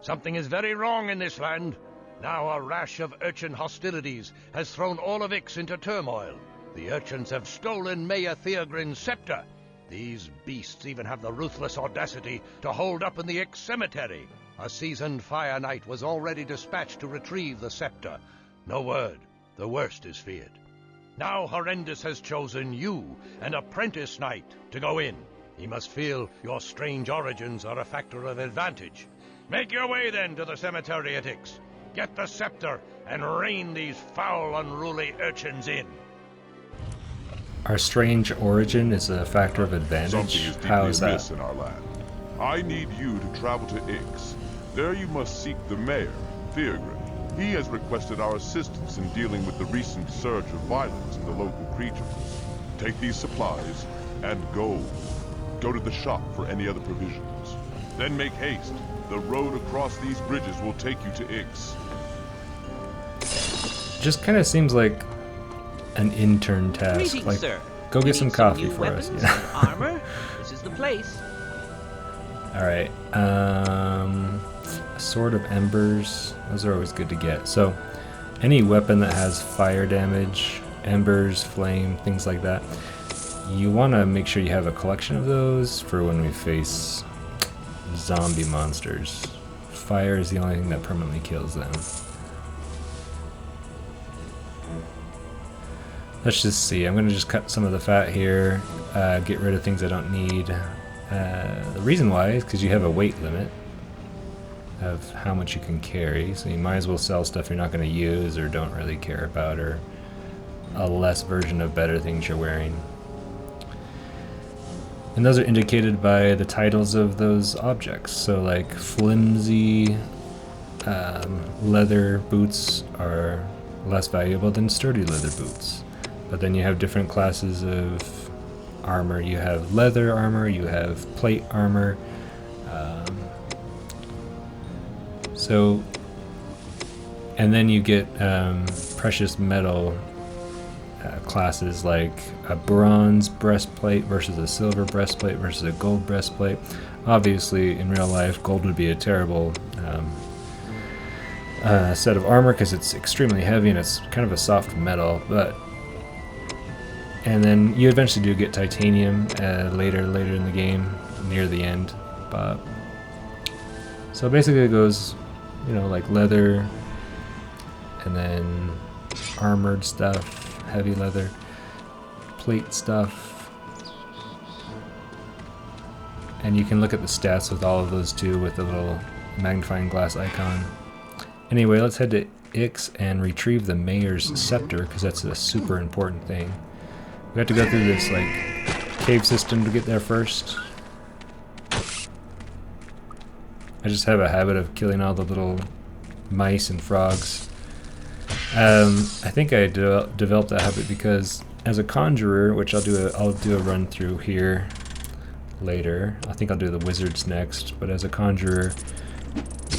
Something is very wrong in this land. Now a rash of urchin hostilities has thrown all of Ix into turmoil. The urchins have stolen Mayor Theogrin's scepter. These beasts even have the ruthless audacity to hold up in the Ix cemetery. A seasoned fire knight was already dispatched to retrieve the scepter. No word. The worst is feared. Now Horrendous has chosen you, an apprentice knight, to go in. He must feel your strange origins are a factor of advantage. Make your way then to the cemetery at Ix. Get the scepter and rein these foul, unruly urchins in. Our strange origin is a factor of advantage? Something is How deeply is that? amiss in our land. I need you to travel to Ix. There you must seek the mayor, Theogrin. He has requested our assistance in dealing with the recent surge of violence in the local creatures. Take these supplies and go. Go to the shop for any other provisions. Then make haste. The road across these bridges will take you to Ix. Just kind of seems like an intern task. Greetings, Like, sir. go You get some need coffee new for us. weapons Yeah. and armor? This is the place. Alright, Sword of Embers, those are always good to get. So, any weapon that has fire damage, embers, flame, things like that, you want to make sure you have a collection of those for when we face zombie monsters. Fire is the only thing that permanently kills them. Let's just see, I'm going to just cut some of the fat here, get rid of things I don't need. The reason why is because you have a weight limit of how much you can carry, so you might as well sell stuff you're not going to use or don't really care about, or a less version of better things you're wearing. And those are indicated by the titles of those objects. So like flimsy leather boots are less valuable than sturdy leather boots. But then you have different classes of armor. You have leather armor, you have plate armor. And then you get precious metal classes like a bronze breastplate versus a silver breastplate versus a gold breastplate. Obviously, in real life, gold would be a terrible set of armor because it's extremely heavy and it's kind of a soft metal. And then you eventually do get titanium later in the game, near the end. So basically, it goes, like leather, and then armored stuff, heavy leather, plate stuff, and you can look at the stats with all of those too with the little magnifying glass icon. Anyway, let's head to Ix and retrieve the mayor's scepter, because that's a super important thing. We have to go through this cave system to get there first. I just have a habit of killing all the little mice and frogs. I think I developed that habit because as a conjurer, which I'll do a run through here later. I think I'll do the wizards next, but as a conjurer,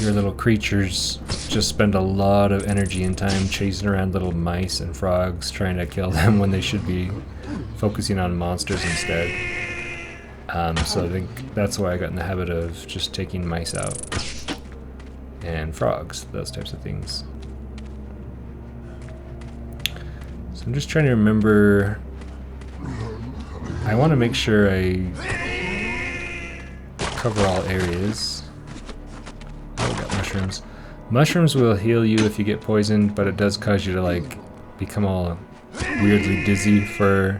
your little creatures just spend a lot of energy and time chasing around little mice and frogs trying to kill them when they should be focusing on monsters instead. So I think that's why I got in the habit of just taking mice out and frogs, those types of things. So I'm just trying to remember. I want to make sure I cover all areas. Oh, we got mushrooms. Mushrooms will heal you if you get poisoned, but it does cause you to become all weirdly dizzy for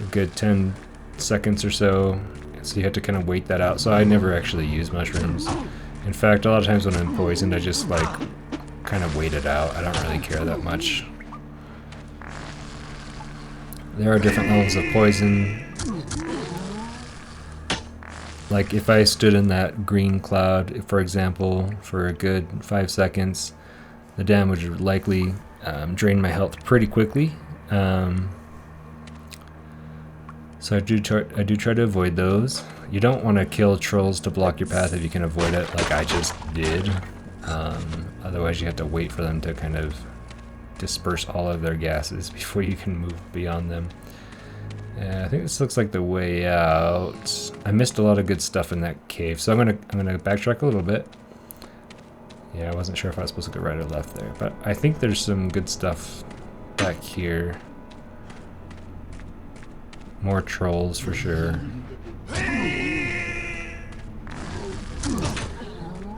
a good 10 seconds or so. So you have to kind of wait that out. So I never actually use mushrooms. In fact, a lot of times when I'm poisoned, I just kind of wait it out. I don't really care that much. There are different levels of poison. Like if I stood in that green cloud, for example, for a good 5 seconds, the damage would likely drain my health pretty quickly. So I do try to avoid those. You don't want to kill trolls to block your path if you can avoid it, like I just did. Otherwise you have to wait for them to kind of disperse all of their gases before you can move beyond them. I think this looks like the way out. I missed a lot of good stuff in that cave, so I'm gonna backtrack a little bit. Yeah, I wasn't sure if I was supposed to go right or left there, but I think there's some good stuff back here. More trolls for sure.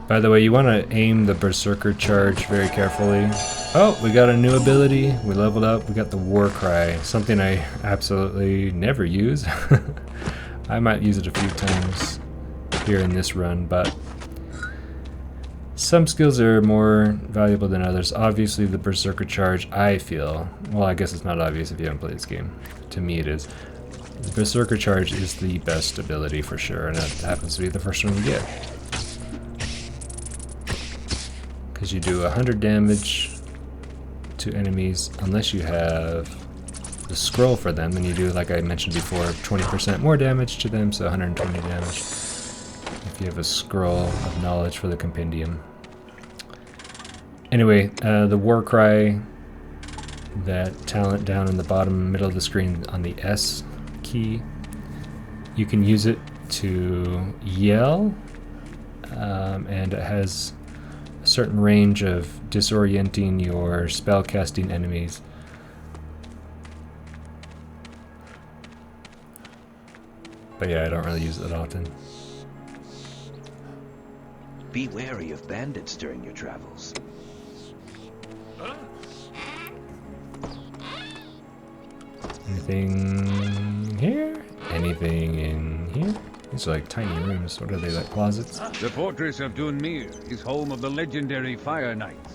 By the way, you want to aim the Berserker charge very carefully. Oh, we got a new ability. We leveled up. We got the War Cry, something I absolutely never use. I might use it a few times here in this run, but some skills are more valuable than others. Obviously, the Berserker charge, I feel, well, I guess it's not obvious if you haven't played this game. To me, it is. The Berserker charge is the best ability for sure, and that happens to be the first one you get. Because you do 100 damage to enemies unless you have the scroll for them, and you do, like I mentioned before, 20% more damage to them, so 120 damage if you have a scroll of knowledge for the compendium. Anyway, the War Cry, that talent down in the bottom middle of the screen on the S key, you can use it to yell, and it has a certain range of disorienting your spellcasting enemies. But yeah, I don't really use it often. Be wary of bandits during your travels. Anything here? Anything in here? These are like tiny rooms. What are they, like closets? The fortress of Dunmere is home of the legendary Fire Knights.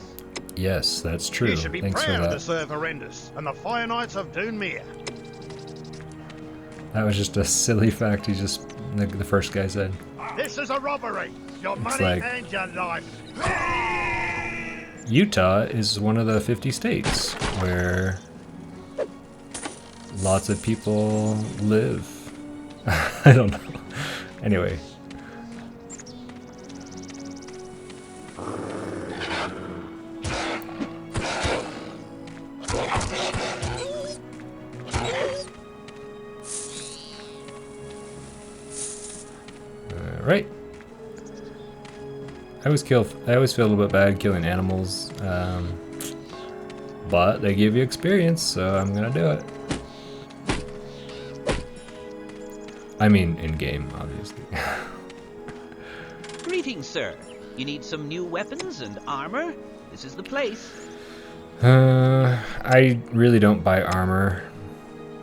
Yes, that's true. You should be Thanks for proud to that. serve Horrendous and the Fire Knights of Dunmere. That was just a silly fact he just, the first guy said. This is a robbery. Your money like- and your life. Utah is one of the 50 states where lots of people live. I don't know. Anyway. Alright. I always feel a little bit bad killing animals, but they give you experience, so I'm gonna do it. I mean, in game, obviously. Greetings, sir. You need some new weapons and armor? This is the place. I really don't buy armor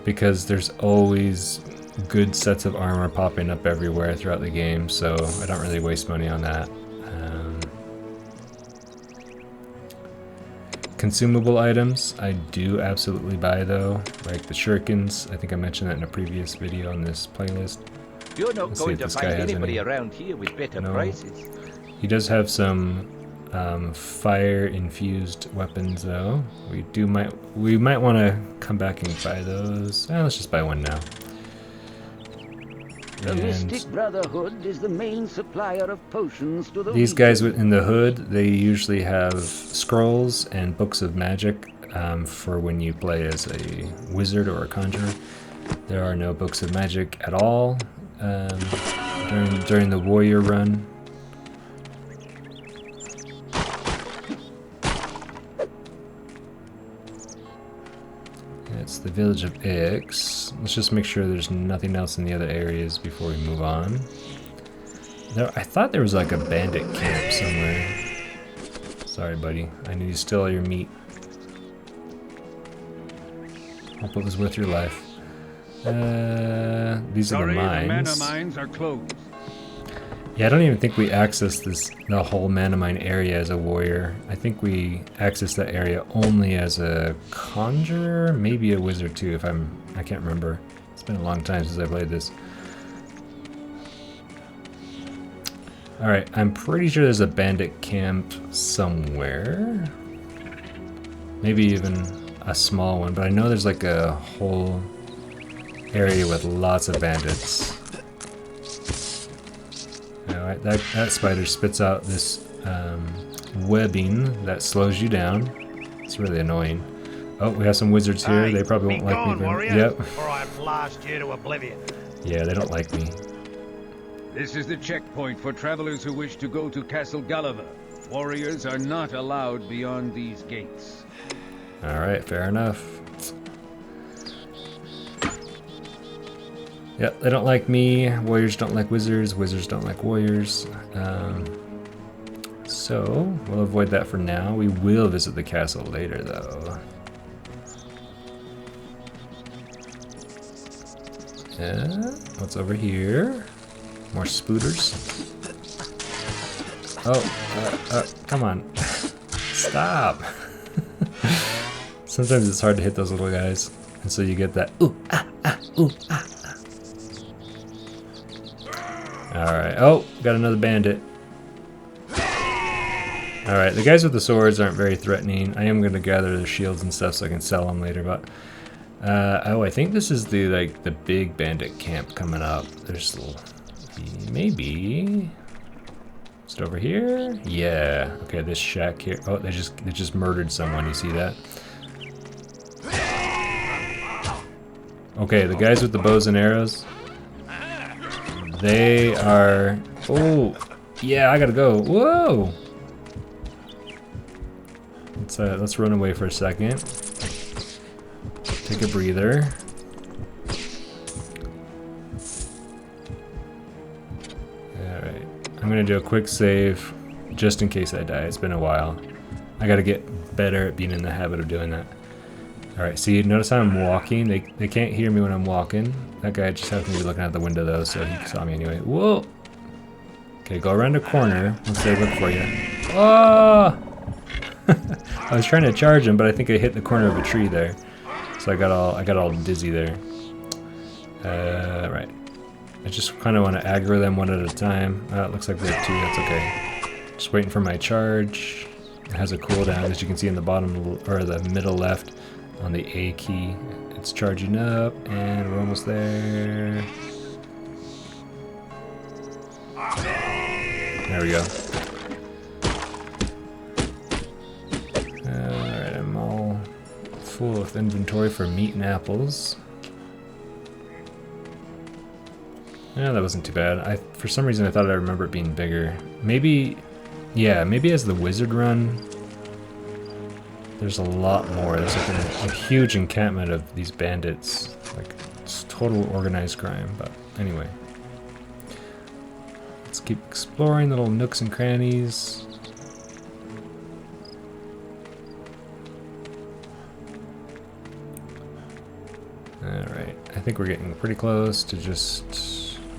because there's always good sets of armor popping up everywhere throughout the game, so I don't really waste money on that. Consumable items, I do absolutely buy though, like the shurikens. I think I mentioned that in a previous video on this playlist. You're not Let's see going if to this guy find has anybody any. around here with better No. prices. He does have some fire-infused weapons though. We might want to come back and buy those. Let's just buy one now. The Mystic Brotherhood is the main supplier of potions to the These region. guys in the hood, they usually have scrolls and books of magic for when you play as a wizard or a conjurer. There are no books of magic at all during the warrior run. It's the village of Ix. Let's just make sure there's nothing else in the other areas before we move on. I thought there was like a bandit camp somewhere. Sorry, buddy. I need to steal all your meat. Hope it was worth your life. These are the Sorry, the mana mines. mines are closed. Yeah, I don't even think we accessed the whole mana mine area as a warrior. I think we accessed that area only as a conjurer, maybe a wizard too, I can't remember. It's been a long time since I played this. Alright, I'm pretty sure there's a bandit camp somewhere. Maybe even a small one, but I know there's like a whole area with lots of bandits. Alright, that spider spits out this webbing that slows you down. It's really annoying. Oh, we have some wizards here. Hey, They probably be won't like me gone, very warrior, Yep. or I blast you to oblivion. Yeah, they don't like me. This is the checkpoint for travelers who wish to go to Castle Gulliver. Warriors are not allowed beyond these gates. Alright, fair enough. Yep, they don't like me. Warriors don't like wizards. Wizards don't like warriors. So, we'll avoid that for now. We will visit the castle later, though. Yeah, what's over here? More spooters. Oh, come on. Stop. Sometimes it's hard to hit those little guys. And so you get that ooh, ah, ah, ooh, ah, ah. Alright, oh, got another bandit. Alright, the guys with the swords aren't very threatening. I am going to gather their shields and stuff so I can sell them later, but... oh, I think this is the big bandit camp coming up. There's little... Maybe... Is it over here? Yeah. Okay, this shack here. Oh, they just murdered someone. You see that? Okay, the guys with the bows and arrows. They are. Oh, yeah. I gotta go. Whoa. Let's run away for a second. Take a breather. I'm gonna do a quick save just in case I die. It's been a while. I gotta get better at being in the habit of doing that. Alright, see, notice how I'm walking? They can't hear me when I'm walking. That guy just happened to be looking out the window though, so he saw me anyway. Whoa! Okay, go around a corner once they look for you. Oh! I was trying to charge him, but I think I hit the corner of a tree there. So I got all dizzy there. Right. I just kind of want to aggro them one at a time. It looks like we have two, that's okay. Just waiting for my charge. It has a cooldown, as you can see in the bottom, or the middle left, on the A key. It's charging up, and we're almost there. There we go. Alright, I'm all full of inventory for meat and apples. Yeah, that wasn't too bad. For some reason I thought I remember it being bigger. Maybe, yeah, maybe as the wizard run, there's a lot more. There's like a huge encampment of these bandits. Like, it's total organized crime, but anyway. Let's keep exploring little nooks and crannies. Alright, I think we're getting pretty close to just...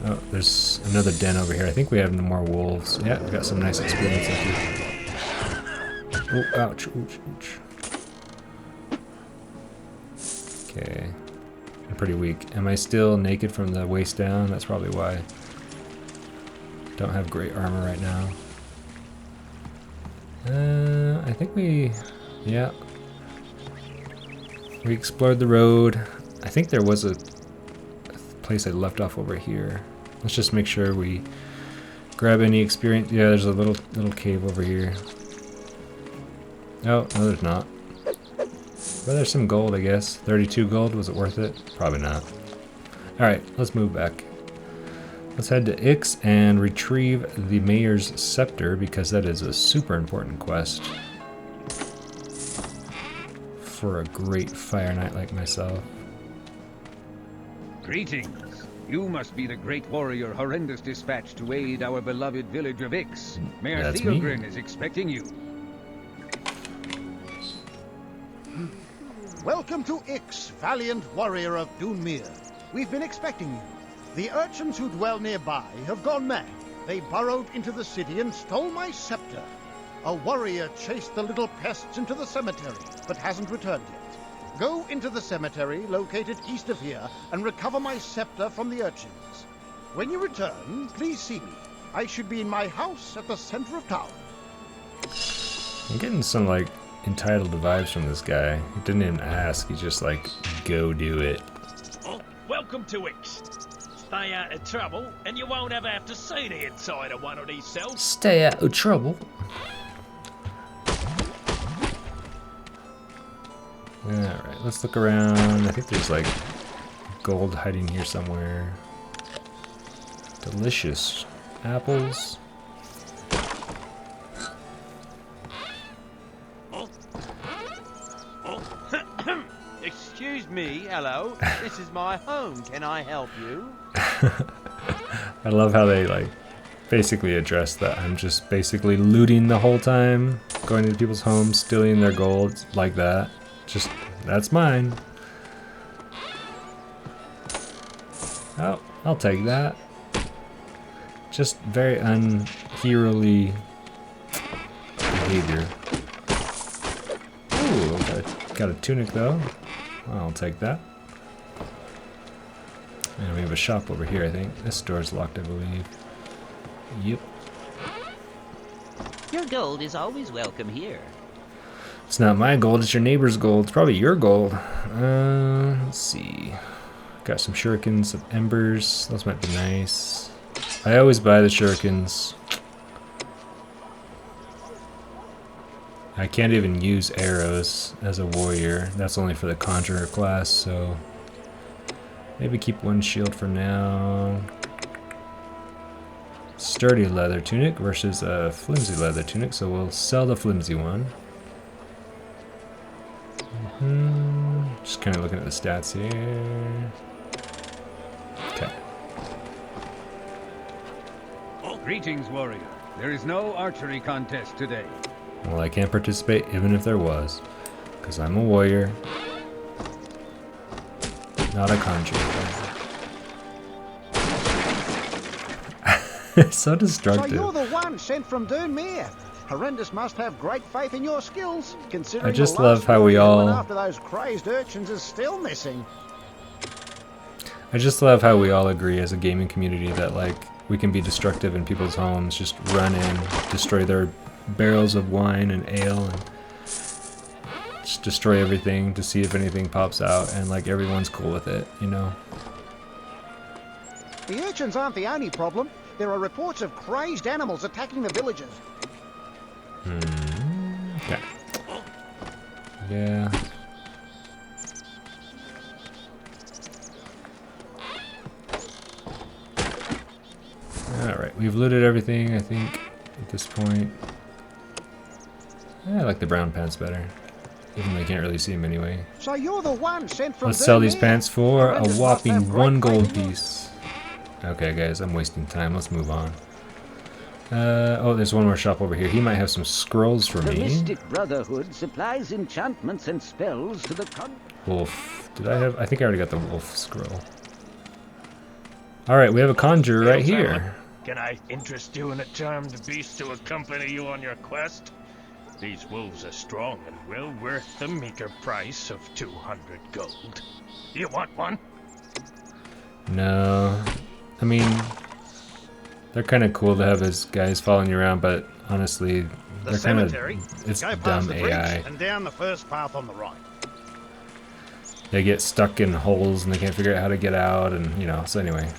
Oh, there's another den over here. I think we have no more wolves. Yeah, we got some nice experience up here. Oh, ouch, ouch, ouch. Okay. I'm pretty weak. Am I still naked from the waist down? That's probably why. Don't have great armor right now. I think yeah. We explored the road. I think there was a place I left off over here. Let's just make sure we grab any experience. Yeah, there's a little cave over here. Oh, no there's not. But there's some gold, I guess. 32 gold, was it worth it? Probably not. Alright, let's move back. Let's head to Ix and retrieve the Mayor's Scepter, because that is a super important quest for a great fire knight like myself. Greetings. You must be the great warrior Horrendous dispatched to aid our beloved village of Ix. Mayor That's Theogrin me. is expecting you. Welcome to Ix, valiant warrior of Dunmere. We've been expecting you. The urchins who dwell nearby have gone mad. They burrowed into the city and stole my scepter. A warrior chased the little pests into the cemetery, but hasn't returned yet. Go into the cemetery, located east of here, and recover my scepter from the urchins. When you return, please see me. I should be in my house at the center of town. I'm getting some, like, entitled vibes from this guy. He didn't even ask, he's just like, go do it. Oh, welcome to Ix. Stay out of trouble, and you won't ever have to see the inside of one of these cells. Stay out of trouble. Alright, let's look around. I think there's like gold hiding here somewhere. Delicious apples. it's me. Hello. This is my home. Can I help you? I love how they like basically address that. I'm just basically looting the whole time, going into people's homes, stealing their gold like that. Just, that's mine. Oh, I'll take that. Just very unheroly behavior. Ooh, got a tunic though. I'll take that. And we have a shop over here, I think. This door's locked, I believe. Yep. Your gold is always welcome here. It's not my gold, it's your neighbor's gold. It's probably your gold. Let's see. Got some shurikens, some embers. Those might be nice. I always buy the shurikens. I can't even use arrows as a warrior. That's only for the conjurer class, so maybe keep one shield for now. Sturdy leather tunic versus a flimsy leather tunic, so we'll sell the flimsy one. Just kind of looking at the stats here. Okay. Greetings, warrior. There is no archery contest today. Well, I can't participate even if there was, because I'm a warrior, not a conjurer. It's so destructive. So you're the one sent from Dunmere. Horrendous must have great faith in your skills, considering I just the love last how we warrior all... went after those crazed urchins is still missing. I just love how we all agree as a gaming community that, like, we can be destructive in people's homes, just run in, destroy their barrels of wine and ale, and just destroy everything to see if anything pops out, and, like, everyone's cool with it, you know? The urchins aren't the only problem. There are reports of crazed animals attacking the villagers. Okay. Yeah. Alright, we've looted everything, I think, at this point. I like the brown pants better. Even though I can't really see them anyway. So you're the one sent from Let's sell these Dunmere? pants for a Horrendous must whopping have great 1 gold faith in your- piece. Okay, guys, I'm wasting time. Let's move on. Oh, there's one more shop over here. He might have some scrolls for The me. Mystic Brotherhood supplies enchantments and spells to the Wolf. Did I have? I think I already got the wolf scroll. Alright, we have a conjurer right here. Can I interest you in a charmed beast to accompany you on your quest? These wolves are strong and well worth the meager price of 200 gold. You want one? No. I mean, they're kind of cool to have as guys following you around, but honestly, The they're kind of... cemetery. It's Go past dumb the bridge AI. and down the first path on the right. They get stuck in holes and they can't figure out how to get out, and, you know, so anyway.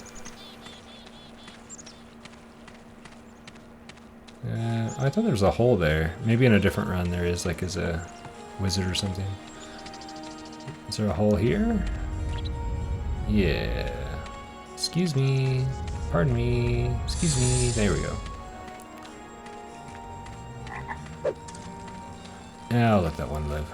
I thought there was a hole there. Maybe in a different run there is, like as a wizard or something. Is there a hole here? Yeah. Excuse me. Pardon me. Excuse me. There we go. Yeah, I'll let that one live.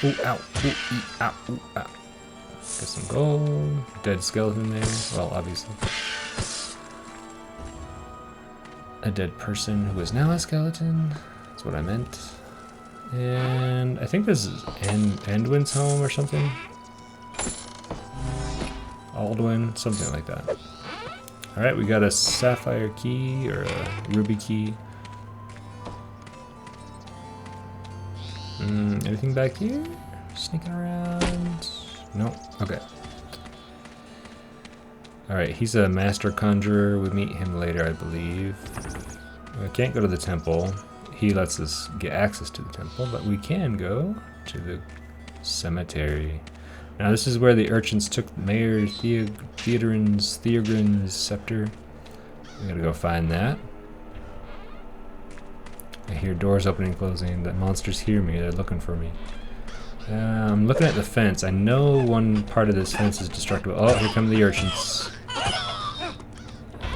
Ooh, ow. Ooh, ow, ooh, ow. Got some gold. Dead skeleton there. Well, obviously. A dead person who is now a skeleton. That's what I meant. And I think this is Anduin's home or something. Aldwin, something like that. Alright, we got a sapphire key or a ruby key. Anything back here? Sneaking around? Nope. Okay. Alright, he's a master conjurer. We meet him later, I believe. We can't go to the temple. He lets us get access to the temple, but we can go to the cemetery. Now this is where the urchins took Mayor Theogrin's scepter. We gotta go find that. I hear doors opening and closing. The monsters hear me. They're looking for me. I'm looking at the fence. I know one part of this fence is destructible. Oh, here come the urchins.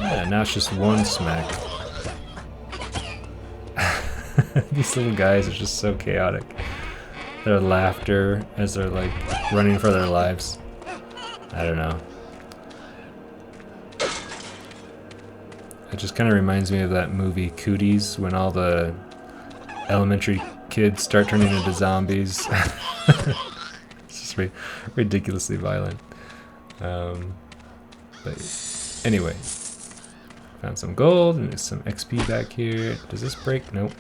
Yeah, now it's just one smack. These little guys are just so chaotic. their laughter as they're like running for their lives. I don't know. It just kind of reminds me of that movie Cooties, when all the elementary kids start turning into zombies. It's just ridiculously violent. But anyway, found some gold and there's some XP back here. Does this break? Nope.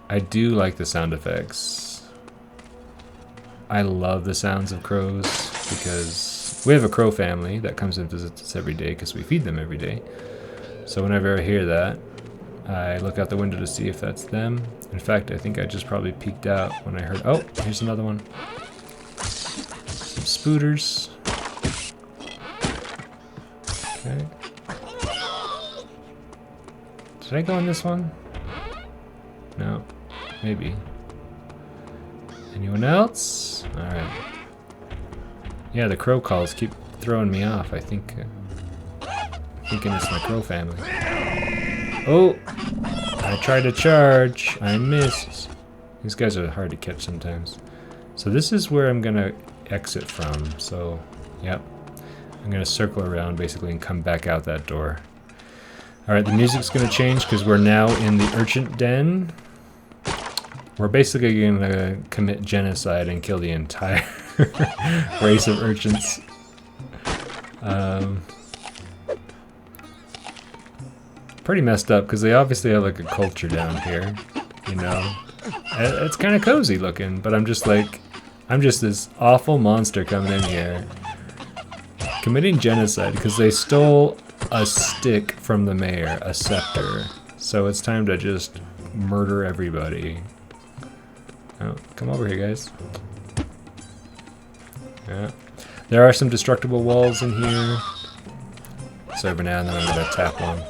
I do like the sound effects. I love the sounds of crows because we have a crow family that comes and visits us every day because we feed them every day. So whenever I hear that, I look out the window to see if that's them. In fact, I think I just probably peeked out when I heard, oh, here's another one. Some spooters. Okay. Did I go on this one? No. Maybe. Anyone else? Alright. Yeah, the crow calls keep throwing me off. I think... thinking it's my crow family. Oh! I tried to charge. I missed. These guys are hard to catch sometimes. So this is where I'm gonna exit from. So, yep. I'm gonna circle around basically and come back out that door. Alright, the music's gonna change because we're now in the urchin den. We're basically gonna commit genocide and kill the entire race of urchins. Pretty messed up because they obviously have like a culture down here, you know. It's kind of cozy looking, but I'm just this awful monster coming in here committing genocide because they stole a stick from the mayor, a scepter. So it's time to just murder everybody. Oh, come over here, guys. Yeah. There are some destructible walls in here. So every now and then I'm gonna tap one.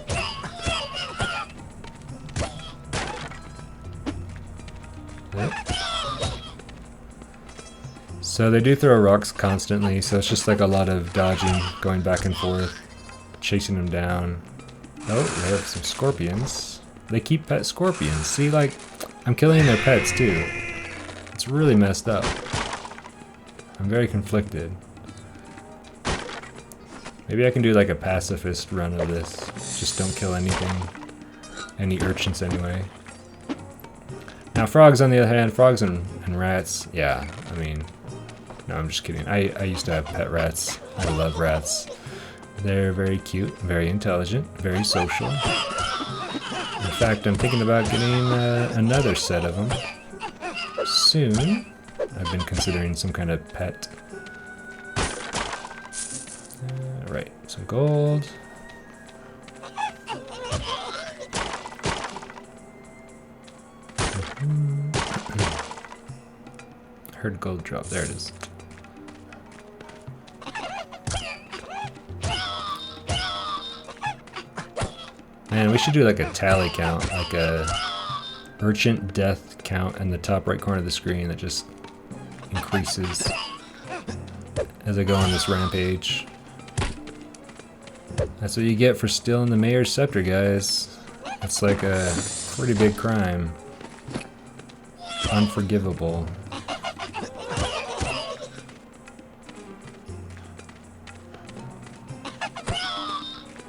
Yep. So they do throw rocks constantly, so it's just like a lot of dodging, going back and forth, chasing them down. Oh, they have some scorpions. They keep pet scorpions. See, like, I'm killing their pets too. It's really messed up. I'm very conflicted. Maybe I can do like a pacifist run of this. Just don't kill anything. Any urchins anyway. Now frogs on the other hand, frogs and rats, yeah, I mean, no, I'm just kidding. I used to have pet rats. I love rats. They're very cute, very intelligent, very social. In fact, I'm thinking about getting another set of them soon. I've been considering some kind of pet. Right, some gold. Heard gold drop. There it is. Man, we should do like a tally count, like a urchin death count in the top right corner of the screen that just increases as I go on this rampage. That's what you get for stealing the mayor's scepter, guys. It's like a pretty big crime. Unforgivable.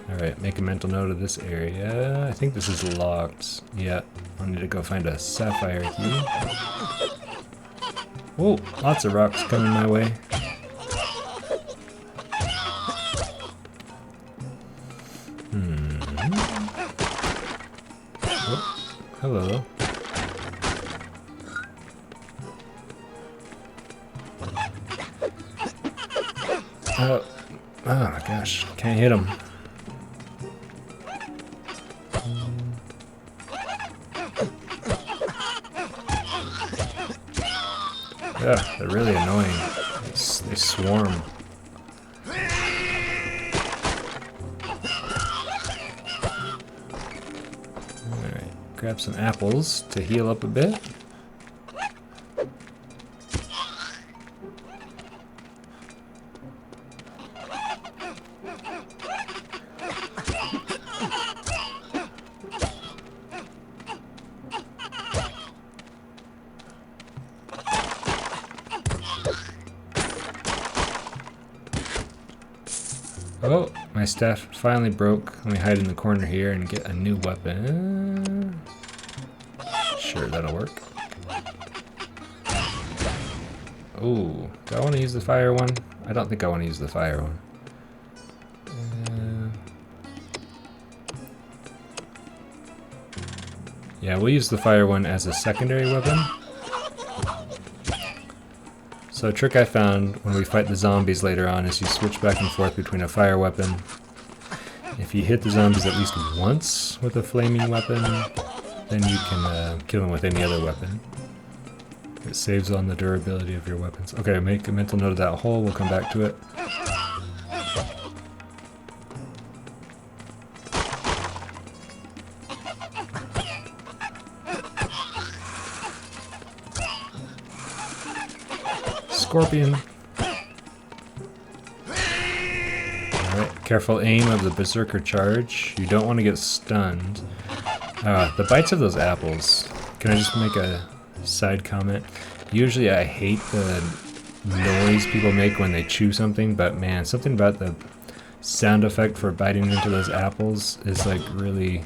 Alright, make a mental note of this area. I think this is locked. Yeah, I need to go find a sapphire key. Whoa, lots of rocks coming my way. Oh, hello. Oh my gosh, can't hit him. Yeah, they're really annoying. They swarm. Alright, grab some apples to heal up a bit. Oh, my staff finally broke. Let me hide in the corner here and get a new weapon. Sure, that'll work. Oh, do I want to use the fire one? I don't think I want to use the fire one. Yeah, we'll use the fire one as a secondary weapon. So a trick I found when we fight the zombies later on is you switch back and forth between a fire weapon. If you hit the zombies at least once with a flaming weapon, then you can kill them with any other weapon. It saves on the durability of your weapons. Okay, make a mental note of that hole, we'll come back to it. Scorpion. Alright, careful aim of the berserker charge. You don't want to get stunned. The bites of those apples. Can I just make a side comment? Usually I hate the noise people make when they chew something, but man, something about the sound effect for biting into those apples is like really,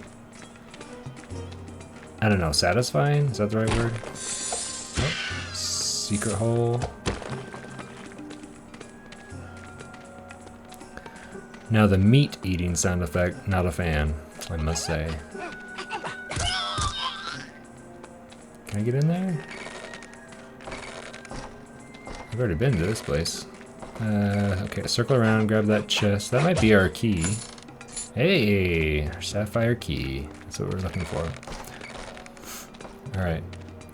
I don't know, satisfying? Is that the right word? Oh, secret hole. Now the meat eating sound effect, not a fan, I must say. Can I get in there? I've already been to this place. Okay, circle around, grab that chest. That might be our key. Hey, our sapphire key. That's what we're looking for. Alright.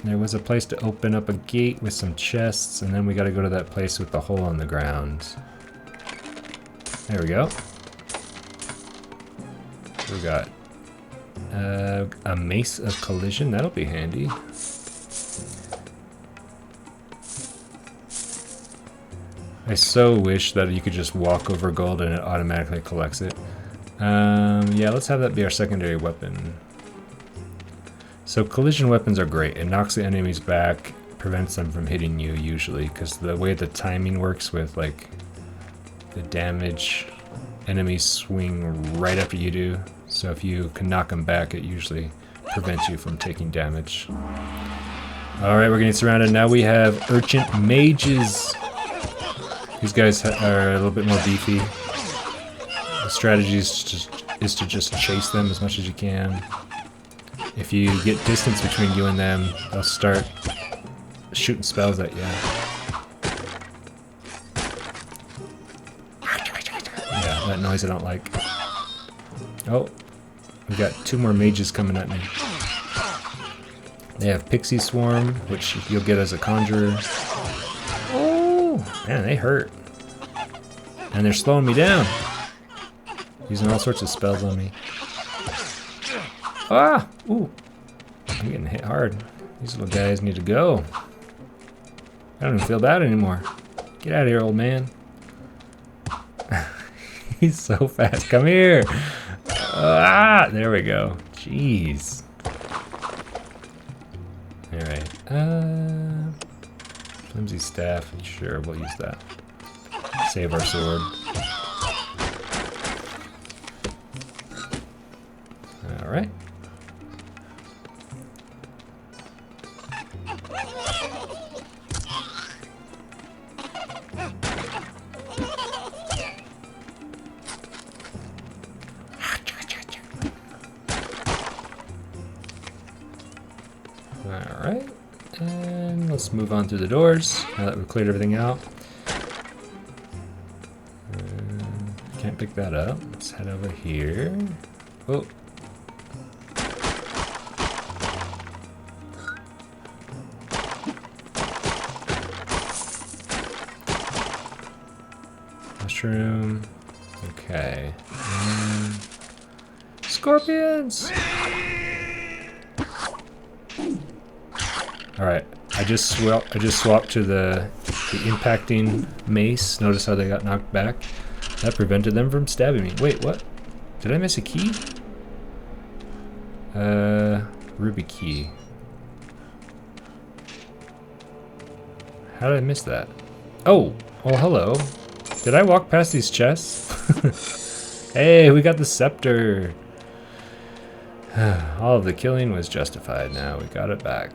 There was a place to open up a gate with some chests, and then we gotta go to that place with the hole in the ground. There we go. We got a mace of collision. That'll be handy. I so wish that you could just walk over gold and it automatically collects it. Yeah, let's have that be our secondary weapon. So collision weapons are great. It knocks the enemies back, prevents them from hitting you usually, because the way the timing works with like the damage, enemies swing right after you do. So if you can knock them back, it usually prevents you from taking damage. Alright, we're getting surrounded. Now we have Urchin Mages. These guys are a little bit more beefy. The strategy is to just chase them as much as you can. If you get distance between you and them, they'll start shooting spells at you. Yeah, that noise I don't like. Oh, we got two more mages coming at me. They have Pixie Swarm, which you'll get as a conjurer. Oh, man, they hurt. And they're slowing me down. Using all sorts of spells on me. Ah! Ooh. I'm getting hit hard. These little guys need to go. I don't even feel bad anymore. Get out of here, old man. He's so fast. Come here! Ah! There we go. Jeez. Alright. Flimsy staff. Sure, we'll use that. Save our sword. Alright. Alright. And let's move on through the doors now that we've cleared everything out. Can't pick that up. Let's head over here. Oh. Mushroom. Okay. Scorpions! Alright. I just swapped to the impacting mace. Notice how they got knocked back? That prevented them from stabbing me. Wait, what? Did I miss a key? Ruby key. How did I miss that? Oh! Oh, hello. Did I walk past these chests? Hey, we got the scepter. All of the killing was justified. Now we got it back.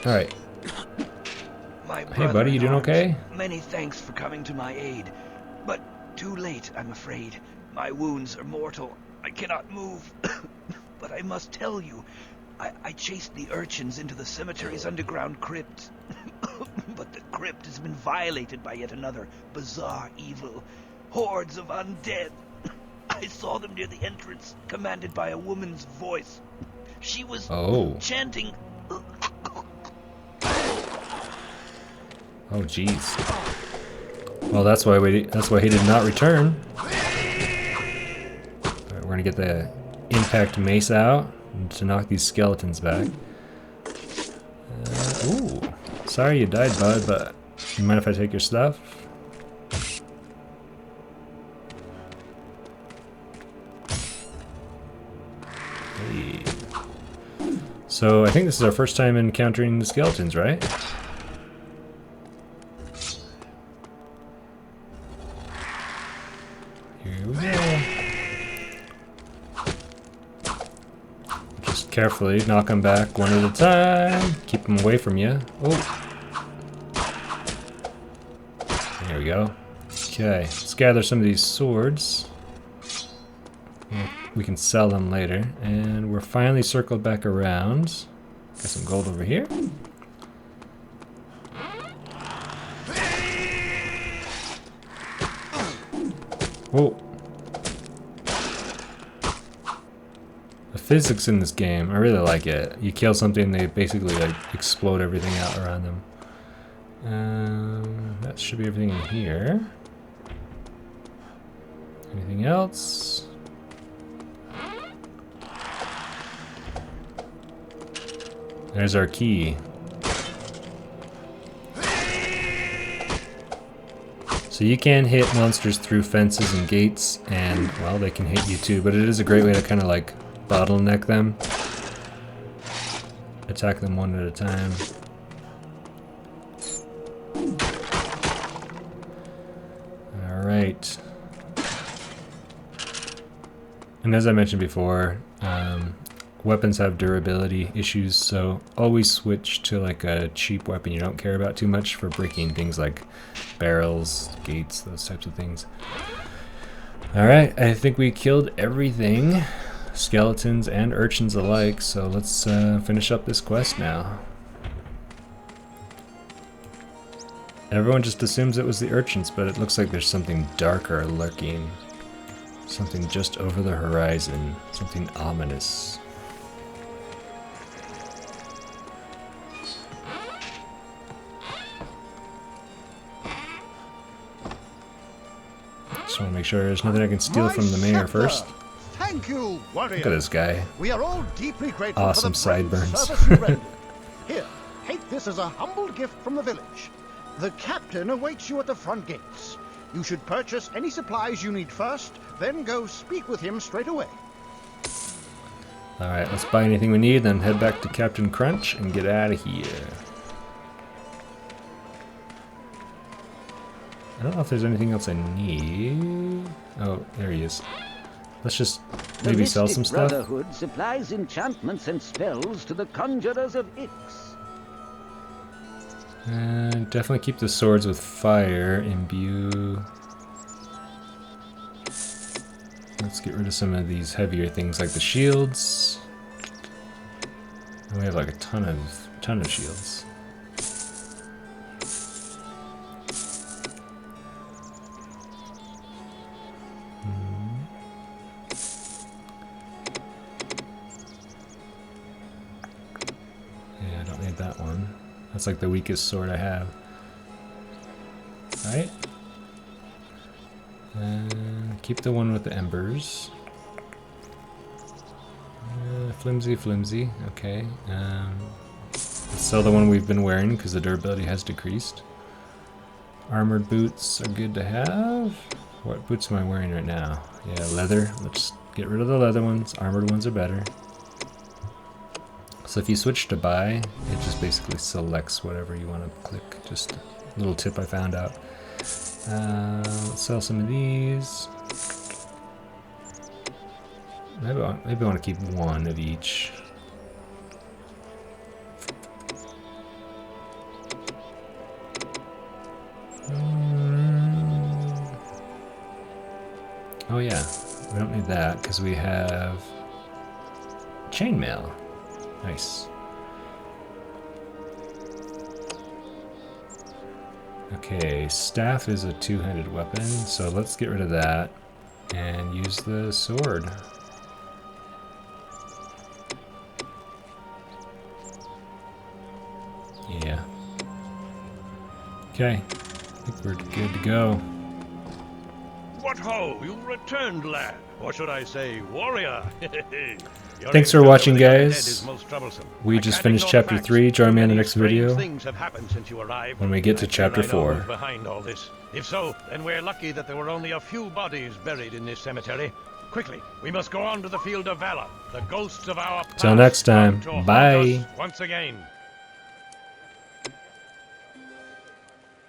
All right. Hey, buddy, you doing okay? Many thanks for coming to my aid, but too late, I'm afraid. My wounds are mortal. I cannot move. But I must tell you, I chased the urchins into the cemetery's underground crypt. But the crypt has been violated by yet another bizarre evil. Hordes of undead. I saw them near the entrance, commanded by a woman's voice. She was chanting. Oh, jeez. Well, that's why he did not return. All right, we're gonna get the impact mace out to knock these skeletons back. Ooh, sorry you died, bud, but you mind if I take your stuff? Hey. So I think this is our first time encountering the skeletons, right? Here we go. Just carefully knock them back one at a time. Keep them away from you. Oh. There we go. Okay, let's gather some of these swords. We can sell them later. And we're finally circled back around. Got some gold over here. Whoa. The physics in this game, I really like it. You kill something, they basically like explode everything out around them. That should be everything in here. Anything else? There's our key. So you can hit monsters through fences and gates, and, well, they can hit you too, but it is a great way to kind of like bottleneck them. Attack them one at a time. Alright. And as I mentioned before, weapons have durability issues, so always switch to like a cheap weapon you don't care about too much for breaking things like barrels, gates, those types of things. Alright, I think we killed everything, skeletons and urchins alike, so let's finish up this quest now. Everyone just assumes it was the urchins, but it looks like there's something darker lurking. Something just over the horizon, something ominous. Just want to make sure there's nothing I can steal from the mayor first. Thank you, warrior. Look at this guy. We are all deeply grateful Awesome for the brave sideburns. service you rendered. Here, take this as a humble gift from the village. The captain awaits you at the front gates. You should purchase any supplies you need first, then go speak with him straight away. Alright, let's buy anything we need, then head back to Captain Crunch and get out of here. I don't know if there's anything else I need. Oh, there he is. Let's just maybe sell some stuff. The Brotherhood supplies enchantments and spells to the conjurers of Ix. And definitely keep the swords with fire. Imbue. Let's get rid of some of these heavier things like the shields. And we have like a ton of shields. Yeah, I don't need that one. That's like the weakest sword I have. Alright. Keep the one with the embers. Flimsy. Okay. Let's sell the one we've been wearing because the durability has decreased. Armored boots are good to have. What boots am I wearing right now? Yeah, leather. Let's get rid of the leather ones. Armored ones are better. So if you switch to buy, it just basically selects whatever you want to click. Just a little tip I found out. Let's sell some of these. Maybe I want to keep one of each. Oh yeah, we don't need that because we have chainmail. Nice. Okay, staff is a two-handed weapon, so let's get rid of that and use the sword. Yeah. Okay, I think we're good to go. What ho! You returned, lad. Or should I say, warrior? Thanks for watching, guys. Most We just finished chapter 3. Join me in the next video when we get to chapter 4. Behind all this. If so, then we're lucky that there were only a few bodies buried in this cemetery. Quickly, we must go on to the field of valor. The ghosts of our past Till next time, come to haunt bye. us once again.